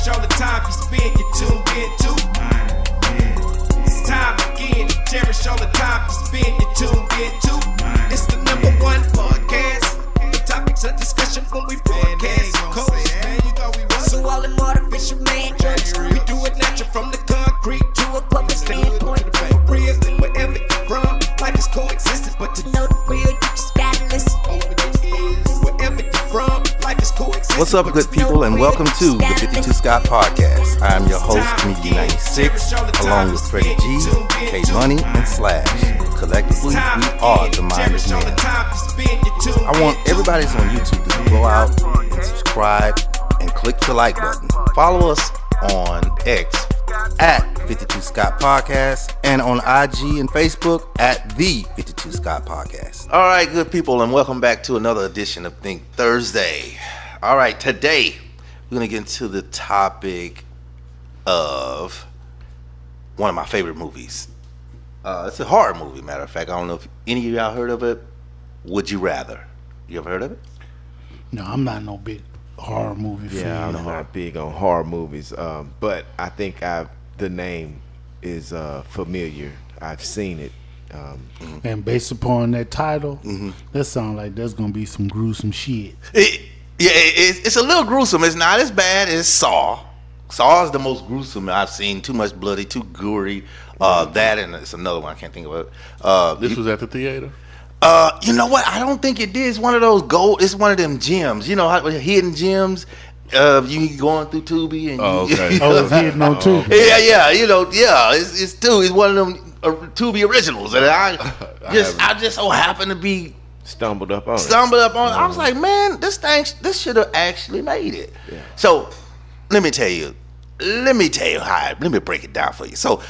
cherish all the time you spend, you tuned in to. It's time again to cherish all the time you spend, you tuned in to. It's the number one podcast. The topics of discussion when we broadcast. So all them artificial man jokes, we do it natural from the concrete to a public standpoint. Real, wherever you're from, life is coexistence, but to know the real, you just gotta listen. Wherever you're from, life is coexistence. What's up, good people, and welcome to the 52 Scott Podcast. I am your host, Comedian 96, along with Freddie G, K Money, and Slash. Collectively, we are the Minded Men. I want everybody that's on YouTube to go out and subscribe and click the like button. Follow us on X at 52 Scott Podcast and on IG and Facebook at the 52 Scott Podcast. All right, good people, and welcome back to another edition of Think Thursday. All right, today we're going to get into the topic of one of my favorite movies. It's a horror movie, matter of fact. I don't know if any of y'all heard of it. Would You Rather? You ever heard of it? No, I'm not no big horror movie fan. Yeah, I'm not big on horror movies, but I think the name is familiar. I've seen it. And based upon that title, that sounds like there's gonna be some gruesome shit. It's a little gruesome. It's not as bad as Saw. Saw is the most gruesome I've seen. Too much bloody, too gory. That and it's another one I can't think of it. This was at the theater. You know what? I don't think it did. It's one of those gold. It's one of them gems. You know how hidden gems. You going through Tubi and okay. It's hidden on Tubi. Yeah. It's Tubi. It's one of them Tubi originals, and I just so happened to be stumbled up on it. I was like, man, this should have actually made it. Yeah. So let me tell you let me break it down for you. So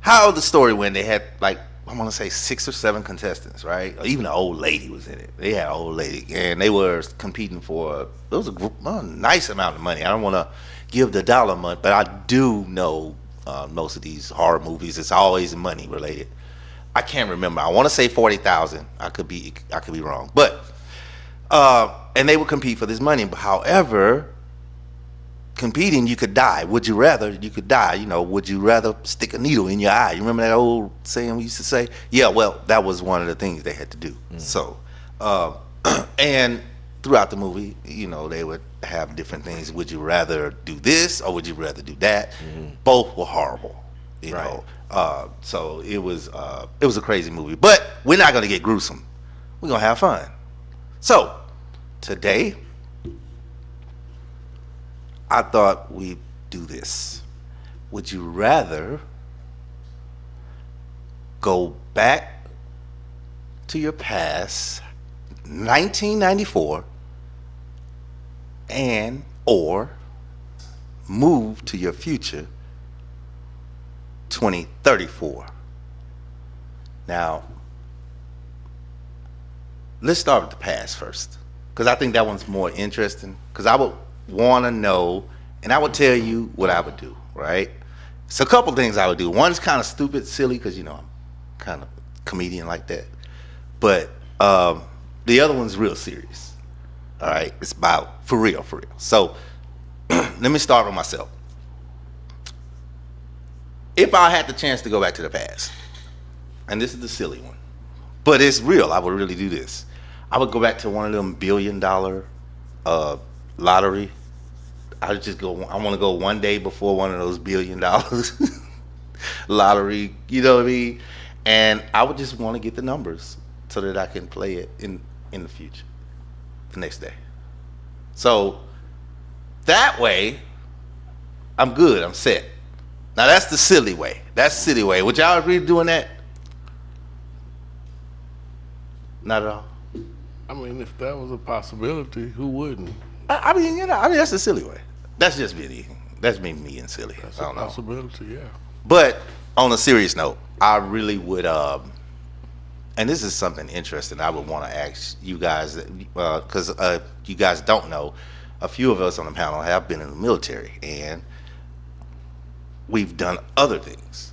how the story went, they had like, I want to say 6 or 7 contestants, right? Or even an old lady was in it. They had an old lady, and they were competing for, it was a nice amount of money. I don't want to give the dollar amount, but I do know most of these horror movies, it's always money related. I can't remember. I want to say 40,000. I could be wrong, but and they would compete for this money. However, competing, you could die. Would you rather? You could die. You know, would you rather stick a needle in your eye? You remember that old saying we used to say? Yeah, well, that was one of the things they had to do. So, and throughout the movie, you know, they would have different things. Would you rather do this or would you rather do that? Both were horrible, you know. So it was a crazy movie. But we're not going to get gruesome. We're going to have fun. So, today, I thought we'd do this. Would you rather go back to your past, 1994, and or move to your future, 2034? Now, let's start with the past first, because I think that one's more interesting, because I would want to know, and I would tell you what I would do, right? So a couple things I would do. One is kind of stupid, silly, because, you know, I'm kind of a comedian like that. But the other one's real serious, all right? It's about for real. So let me start with myself. If I had the chance to go back to the past, and this is the silly one, but it's real, I would really do this. I would go back to one of them $1 billion lottery. I want to go one day before one of those $1 billion lottery, you know what I mean? And I would just want to get the numbers so that I can play it in the future, the next day. So that way, I'm good, I'm set. Now that's the silly way. Would y'all agree to doing that? Not at all. I mean, if that was a possibility, who wouldn't? I mean, that's a silly way. That's just me. That's me being silly. That's I a don't know. possibility, yeah. But on a serious note, I really would, and this is something interesting I would want to ask you guys, because you guys don't know, a few of us on the panel have been in the military, and we've done other things.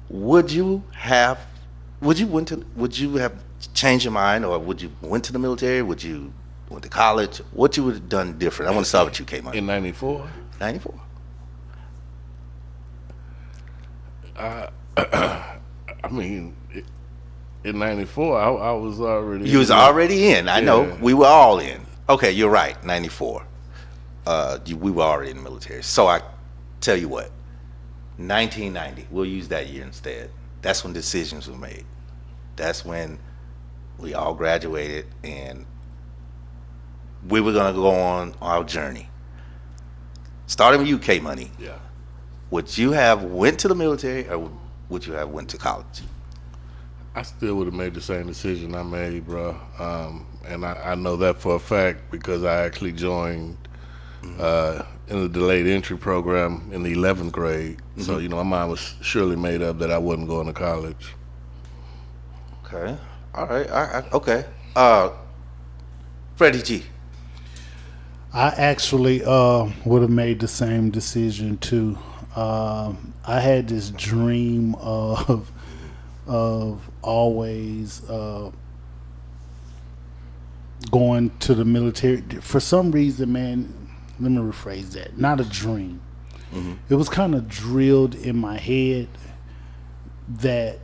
Would you have changed your mind, or would you went to the military? Would you went to college? What you would have done different? I want to start with you, K-Money. In 94? 94. I mean, in '94, I was already. You was already in. I know. Yeah. We were all in. Okay, you're right. 94. We were already in the military. So I tell you what, 1990. We'll use that year instead. That's when decisions were made. That's when we all graduated and we were gonna go on our journey. Starting with you, K Money. Yeah. Would you have went to the military or would you have went to college? I still would have made the same decision I made, bro. And I know that for a fact because I actually joined in the delayed entry program in the 11th grade. So, my mind was surely made up that I wasn't going to college. Okay. All right. Okay. Freddie G. I actually would have made the same decision too. I had this dream of always going to the military. For some reason, man, let me rephrase that. Not a dream. It was kind of drilled in my head that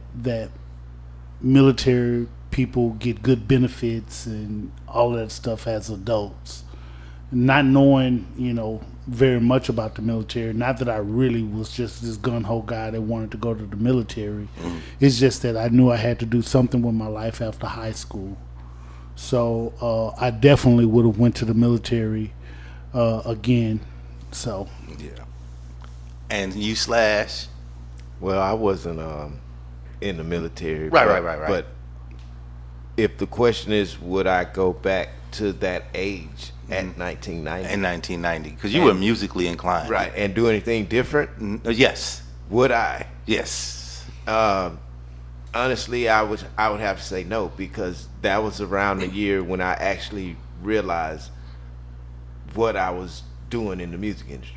military people get good benefits and all that stuff as adults. Not knowing, very much about the military. Not that I really was just this gun-ho guy that wanted to go to the military. It's just that I knew I had to do something with my life after high school. So I definitely would have went to the military again. So Yeah. And you Slash. Well, I wasn't in the military. Right. But if the question is, would I go back to that age at 1990? In 1990, because you were musically inclined. Right, and do anything different? Yes. Would I? Yes. Honestly, I would have to say no, because that was around the year when I actually realized what I was doing in the music industry.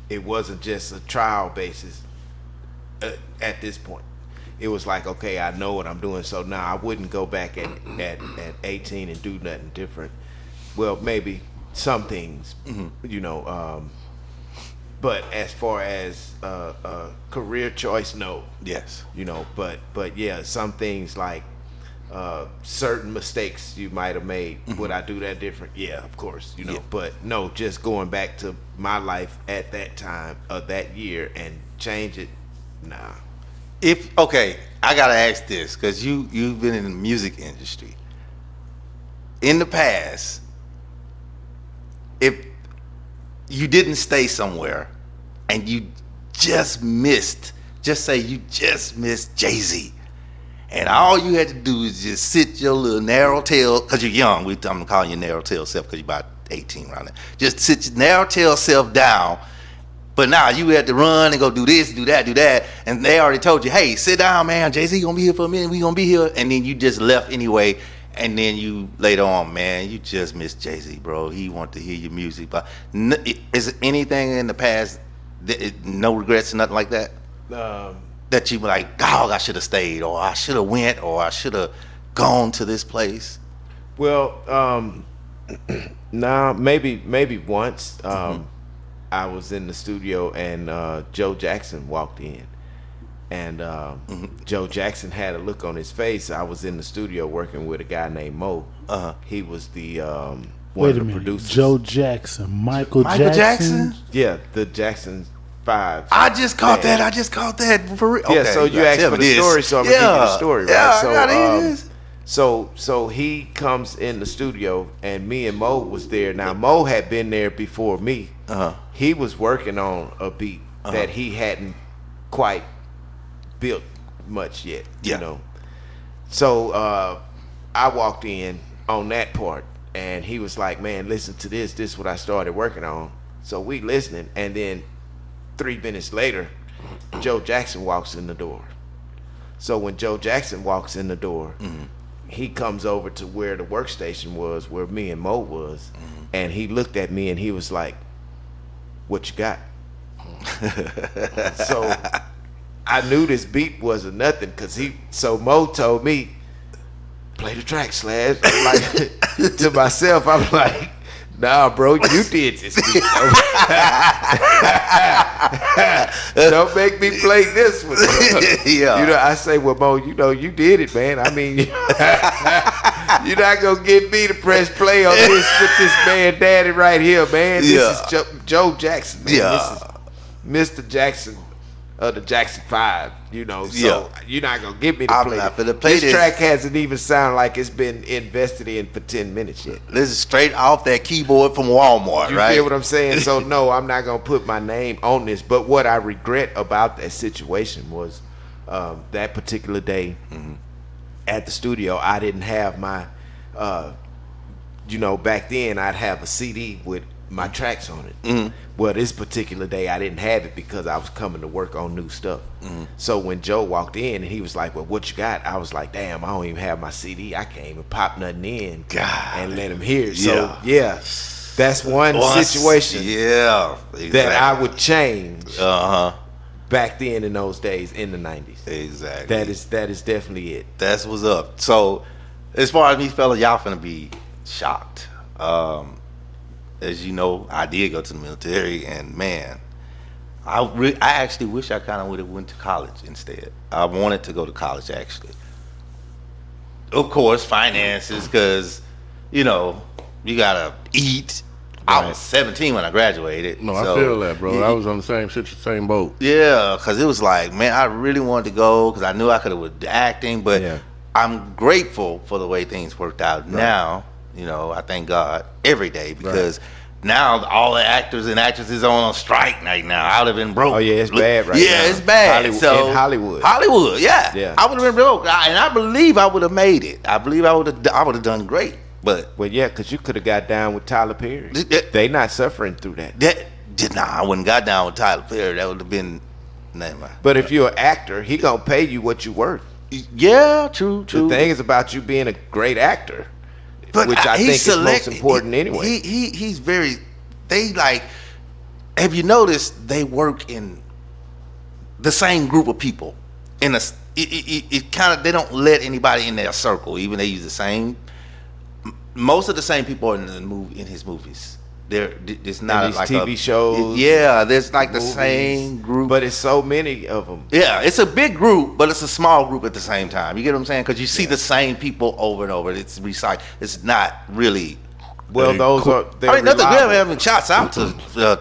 It wasn't just a trial basis at this point. It was like, okay, I know what I'm doing, so now I wouldn't go back at 18 and do nothing different. Well, maybe some things, but as far as career choice, no. Yes. But yeah, some things like certain mistakes you might have made. Would I do that different? Yeah, of course. But no, just going back to my life at that time of that year and change it, nah. I gotta ask this because you've been in the music industry. In the past, if you didn't stay somewhere and you just say you just missed Jay-Z, and all you had to do is just sit your little narrow tail, because you're young, I'm calling you narrow tail self because you're about 18 around there. Just sit your narrow tail self down. But now you had to run and go do this, do that, and they already told you, hey, sit down, man. Jay-Z gonna be here for a minute. We gonna be here, and then you just left anyway. And then you later on, man, you just missed Jay-Z, bro. He wanted to hear your music. But is there anything in the past, no regrets, nothing like that, that you were like, dog, I should have stayed, or I should have went, or I should have gone to this place? Well, nah, maybe once. I was in the studio and Joe Jackson walked in, and Joe Jackson had a look on his face. I was in the studio working with a guy named Mo. He was the one of the producers. Joe Jackson, Michael Jackson. Yeah, the Jackson 5. I just caught that for real. Yeah, Okay, so you asked for the story, so I'm gonna give you the story, right? Yeah, So, I gotta hear this. So he comes in the studio, and me and Mo was there. Now Mo had been there before me. He was working on a beat that he hadn't quite built much yet. So I walked in on that part, and he was like, "Man, listen to this. This is what I started working on." So we listening, and then 3 minutes later, Joe Jackson walks in the door. So when Joe Jackson walks in the door, he comes over to where the workstation was, where me and Mo was, and he looked at me and he was like, "What you got?" So I knew this beat wasn't nothing, so Mo told me, "Play the track, Slash." I'm like, to myself, I'm like, Nah, bro, you did this. Don't make me play this one. Yeah. You know, I say, well, Mo, you know, you did it, man. I mean, you're not gonna get me to press play on this with this man, Daddy, right here, man. This is Joe Jackson. Man. Yeah. This is Mr. Jackson of the Jackson 5. You know, so you're not gonna get me to play not it. finna play This track hasn't even sounded like it's been invested in for 10 minutes yet. This is straight off that keyboard from Walmart, You right? feel what I'm saying? So no, I'm not gonna put my name on this. But what I regret about that situation was that particular day at the studio, I didn't have my, back then I'd have a CD with my tracks on it. Well, this particular day I didn't have it because I was coming to work on new stuff. So when Joe walked in and he was like, well, what you got? I was like, damn, I don't even have my CD. I can't even pop nothing in and let him hear it. So yeah, that's one situation that I would change back then in those days in the 90s. Exactly. That is definitely it. That's what's up. So as far as me fellas, y'all finna be shocked. As you know, I did go to the military, and man, I actually wish I kind of would have went to college instead. I wanted to go to college, actually. Of course, finances, because, you gotta eat. I was 17 when I graduated. No, I feel that, bro. I was on the same boat. Yeah, because it was like, man, I really wanted to go because I knew I could have with acting, but I'm grateful for the way things worked out. Now, I thank God every day because now all the actors and actresses are on strike right now. I would have been broke. Oh yeah, it's bad right now. Yeah, it's bad. In Hollywood. Yeah. I would have been broke, and I believe I would have made it. I believe I would have done great. But because you could have got down with Tyler Perry. They not suffering through that. I wouldn't got down with Tyler Perry. That would have been never mind. But if you're an actor, he gonna pay you what you worth. Yeah, true. The thing is about you being a great actor. But which I think is most important anyway. He's very. They like. Have you noticed they work in the same group of people? It kind of, they don't let anybody in their circle. Even they use the same. Most of the same people are in his movies. It's not and these like TV shows. Yeah, there's like movies, the same group, but it's so many of them. Yeah, it's a big group, but it's a small group at the same time. You get what I'm saying? Because you see the same people over and over. It's recycled. It's not really. Well, those are. I mean, shouts out to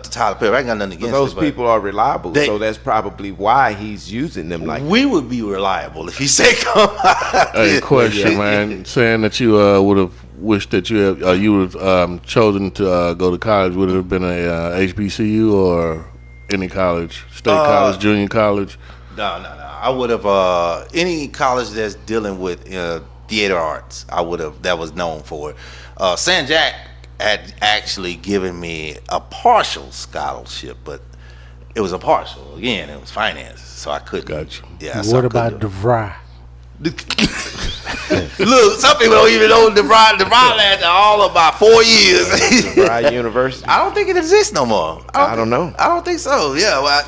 Tyler Perry. I ain't got nothing against those people are reliable, so that's probably why he's using them like. We would be reliable if he said come out. Hey, question, man. Saying that you would have wished that you would have chosen to go to college, would it have been a HBCU or any college, state college, junior college? No. I would have any college that's dealing with theater arts. I would have. That was known for it. San Jack had actually given me a partial scholarship, but it was a partial. Again, it was finance, so I couldn't. Gotcha. Yeah. What about DeVry? Look, some people don't even know DeVry. DeVry lasted all about 4 years. DeVry University. I don't think it exists no more. I don't know. I don't think so. Yeah, well,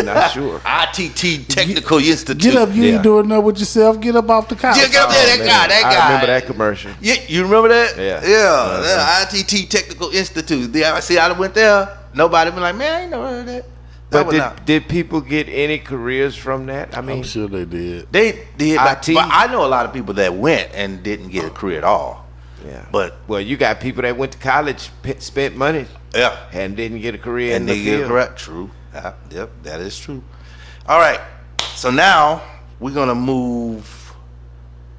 not sure. ITT Technical Institute. Get up, you ain't doing nothing with yourself. Get up off the couch. Get up there, that guy. I remember that commercial. Yeah, you remember that? Yeah. ITT Technical Institute. I went there. Nobody been like, man, I ain't never heard of that. But did people get any careers from that? I mean, I'm sure they did. They did, but IT. I know a lot of people that went and didn't get a career at all. Yeah. But you got people that went to college, spent money, and didn't get a career in the field. Correct. True. Yep, that is true. All right. So now we're gonna move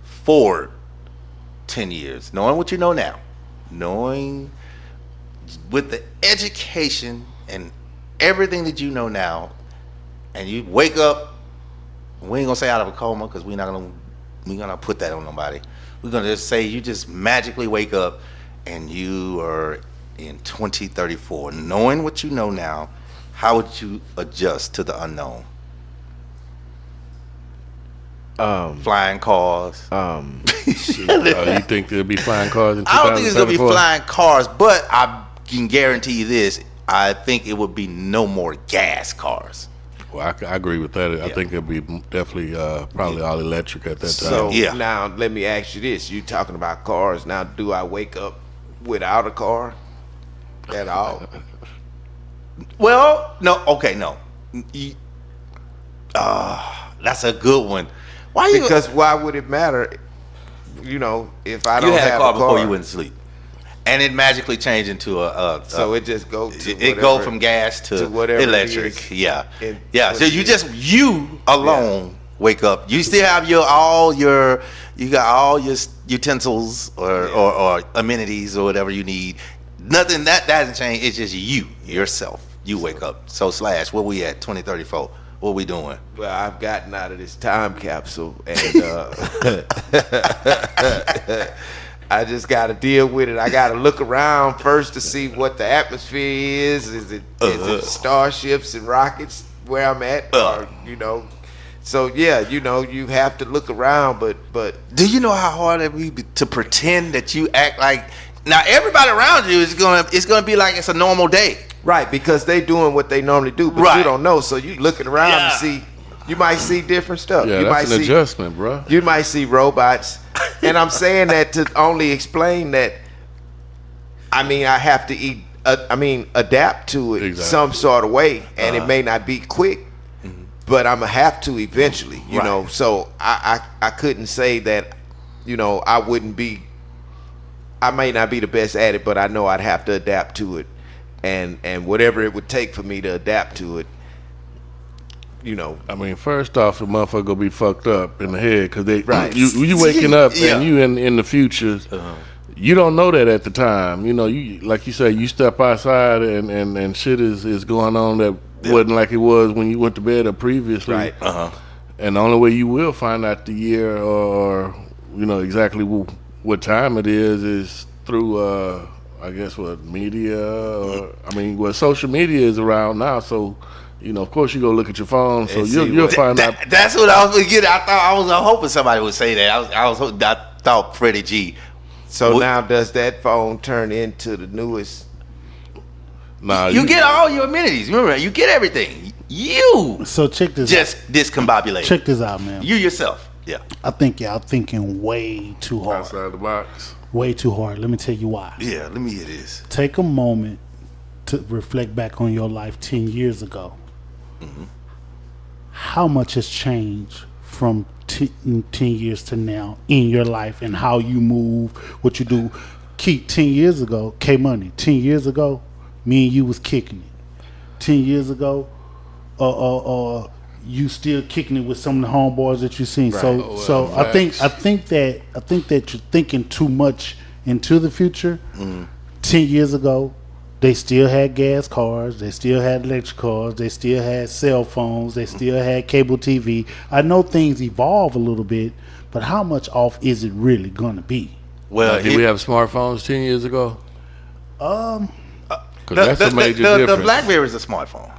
forward 10 years, knowing what you know now, knowing with the education and everything that you know now, and you wake up. We ain't gonna say out of a coma because we're not gonna put that on nobody. We're gonna just say you just magically wake up and you are in 2034, knowing what you know now. How would you adjust to the unknown? Flying cars. You think there'll be flying cars in 2034? I don't think it's gonna be flying cars, but I can guarantee you this. I think it would be no more gas cars. Well, I agree with that. I think it'll be definitely probably all electric at that time. So now let me ask you this: you talking about cars? Now, do I wake up without a car? at all. Well, no, okay, no. You- that's a good one. Why you? Because why would it matter? You know, if I you don't had have a car a car, before you went to sleep, and it magically changed into so it just goes to it go from gas to whatever it electric. is. Yeah, And yeah. what So it you is. just you alone wake up. You still have you got all your utensils or amenities or whatever you need. Nothing that hasn't changed. It's just you yourself. You wake up. So Slash, where we at? 2034. What we doing? Well, I've gotten out of this time capsule, and I just got to deal with it. I got to look around first to see what the atmosphere is. Is it starships and rockets where I'm at, or you know? So yeah, you know, you have to look around, but Do you know how hard it would be to pretend that you act like now everybody around you is gonna be like it's a normal day. right, because they doing what they normally do, but Right. you don't know. So you looking around Yeah. to see, you might see different stuff. Yeah, you might that's an see adjustment, bro. You might see robots, and I'm saying that to only explain that. I mean, I have to adapt to it Exactly. some sort of way, and it may not be quick, but I'm gonna have to eventually. You Right. know, so I couldn't say that. You know, I wouldn't be. I may not be the best at it, but I know I'd have to adapt to it, and whatever it would take for me to adapt to it. You know, I mean, first off, the motherfucker gonna be fucked up in the head because Right. you waking up Yeah. and you in the future. You don't know that at the time. You know, you like you say, you step outside and shit is going on that wasn't like it was when you went to bed or previously. Right. And the only way you will find out the year or you know exactly what time it is through I guess what media or I mean social media is around now. So you know, of course, you go look at your phone, so And see you'll what- find out. That's what I was getting. I was hoping somebody would say that. I thought Freddie G. so What- now does that phone turn into the newest? Nah, You get all your amenities. Remember, you get everything. You So check this. just discombobulate. Check this out, man. You yourself. Yeah. I think y'all thinking way too hard. outside the box. Way too hard. Let me tell you why. Yeah. Let me hear this. Take a moment to reflect back on your life 10 years ago. How much has changed from 10 years to now in your life and how you move, what you do? Keep 10 years ago, K-Money, 10 years ago, me and you was kicking it. 10 years ago, you still kicking it with some of the homeboys that you seen. So, Right. so I Facts. think that you're thinking too much into the future. 10 years ago, they still had gas cars, they still had electric cars, they still had cell phones, they still had cable TV. I know things evolve a little bit, but how much off is it really gonna be? Well, Did we have smartphones 10 years ago? Because that's a major the difference. BlackBerry is a smartphone.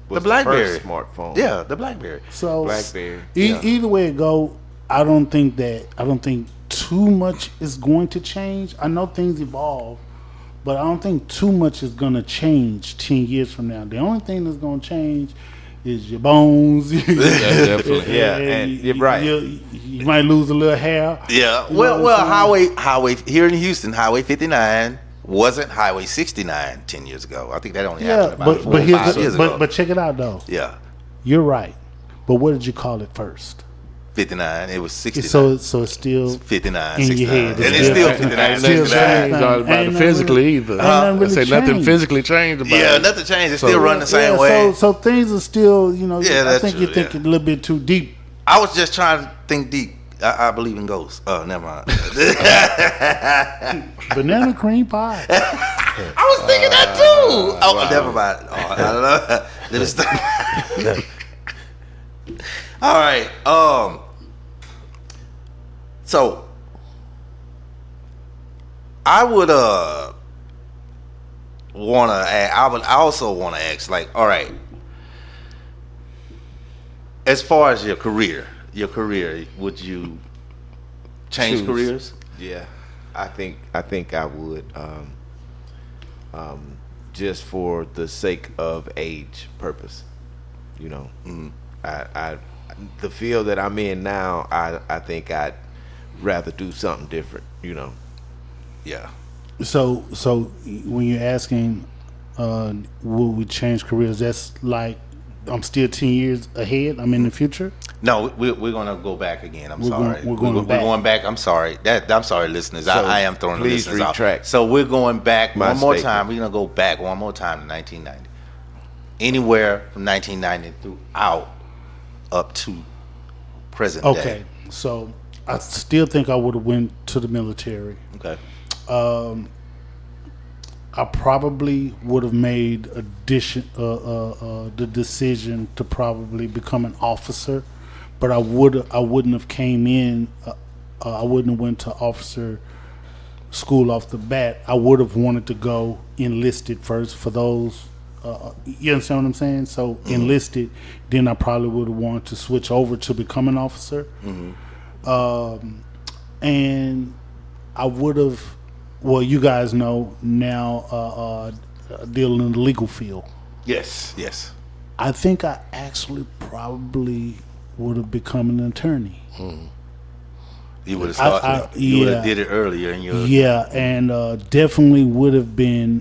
Was The BlackBerry. first smartphone. Yeah, the BlackBerry. So BlackBerry. Either way it go, I don't think too much is going to change. I know things evolve, but I don't think too much is gonna change 10 years from now. The only thing that's gonna change is your bones. Definitely. Yeah, and you're right. You might lose a little hair. Yeah. You know what I'm saying? Highway here in Houston, Highway 59 wasn't Highway 69 10 years ago. I think that only Yeah, happened about 4 or 5 years ago. but check it out though. Yeah. You're right. But what did you call it first? 59. It was 69. So it's still 59, in your 69. head. And it's still 59, Ain't Still 69. nothing changed same about thing. it Ain't physically nothing- either. ain't nothing really I say nothing changed. physically changed about Yeah, it. nothing changed. It So- still run the same yeah, way. So things are still, you know. Yeah, I that's think true, you're thinking yeah. a little bit too deep. I was just trying to think deep. I believe in ghosts. Oh, never mind. Banana cream pie. I was thinking that too. Oh, never mind. Oh, I don't know. Let me stop. All right. So I would I also wanna ask, like, all right, as far as your career, would you change Choose. careers? Yeah, I think I would, just for the sake of age purpose. You know, I the field that I'm in now, I think I'd rather do something different. You know, Yeah. So when you're asking, will we change careers? That's like I'm still 10 years ahead. I'm in the future. No, we're gonna go back again. I'm We're sorry. going- we're going back. We're going back. I'm sorry. I'm sorry, listeners. So I am throwing the please listeners retract out. So we're going back my one more statement. time. We're gonna go back one more time to 1990. Anywhere from 1990 throughout up to present Okay, day. so I still think I would have went to the military. Okay. I probably would have made the decision to probably become an officer, but I wouldn't have came in. I wouldn't have went to officer school off the bat. I would have wanted to go enlisted first for those. You understand what I'm saying? So enlisted, then I probably would have wanted to switch over to become an officer, and I would have. Well, you guys know now, dealing in the legal field. Yes. Yes. I think I actually probably would have become an attorney. You would have started. You would have did it earlier in your. Yeah, and definitely would have been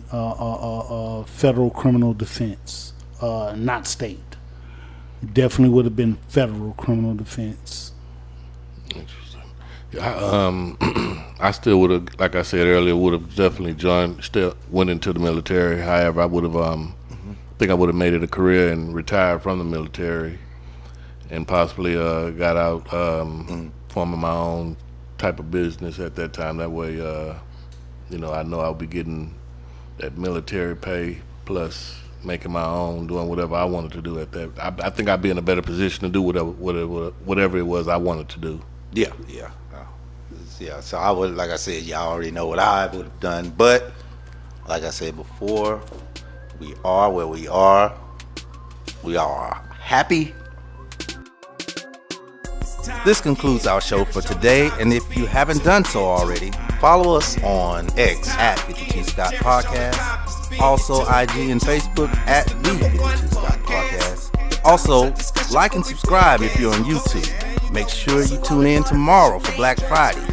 federal criminal defense, not state. Definitely would have been federal criminal defense. Interesting. Yeah, I still would have, like I said earlier, would have definitely went into the military. However, I would have, think I would have made it a career and retired from the military, and possibly got out, forming my own type of business at that time. That way, I know I'll be getting that military pay plus making my own, doing whatever I wanted to do at that. I think I'd be in a better position to do whatever it was I wanted to do. Yeah. Yeah. So I would, like I said, y'all already know what I would have done. But like I said before, we are where we are. We are happy. This concludes our show for today, and if you haven't done so already, follow us on X at 52 Scott Podcast, also IG and Facebook at the 52 Scott Podcast. Also, like and subscribe if you're on YouTube. Make sure you tune in tomorrow for Black Friday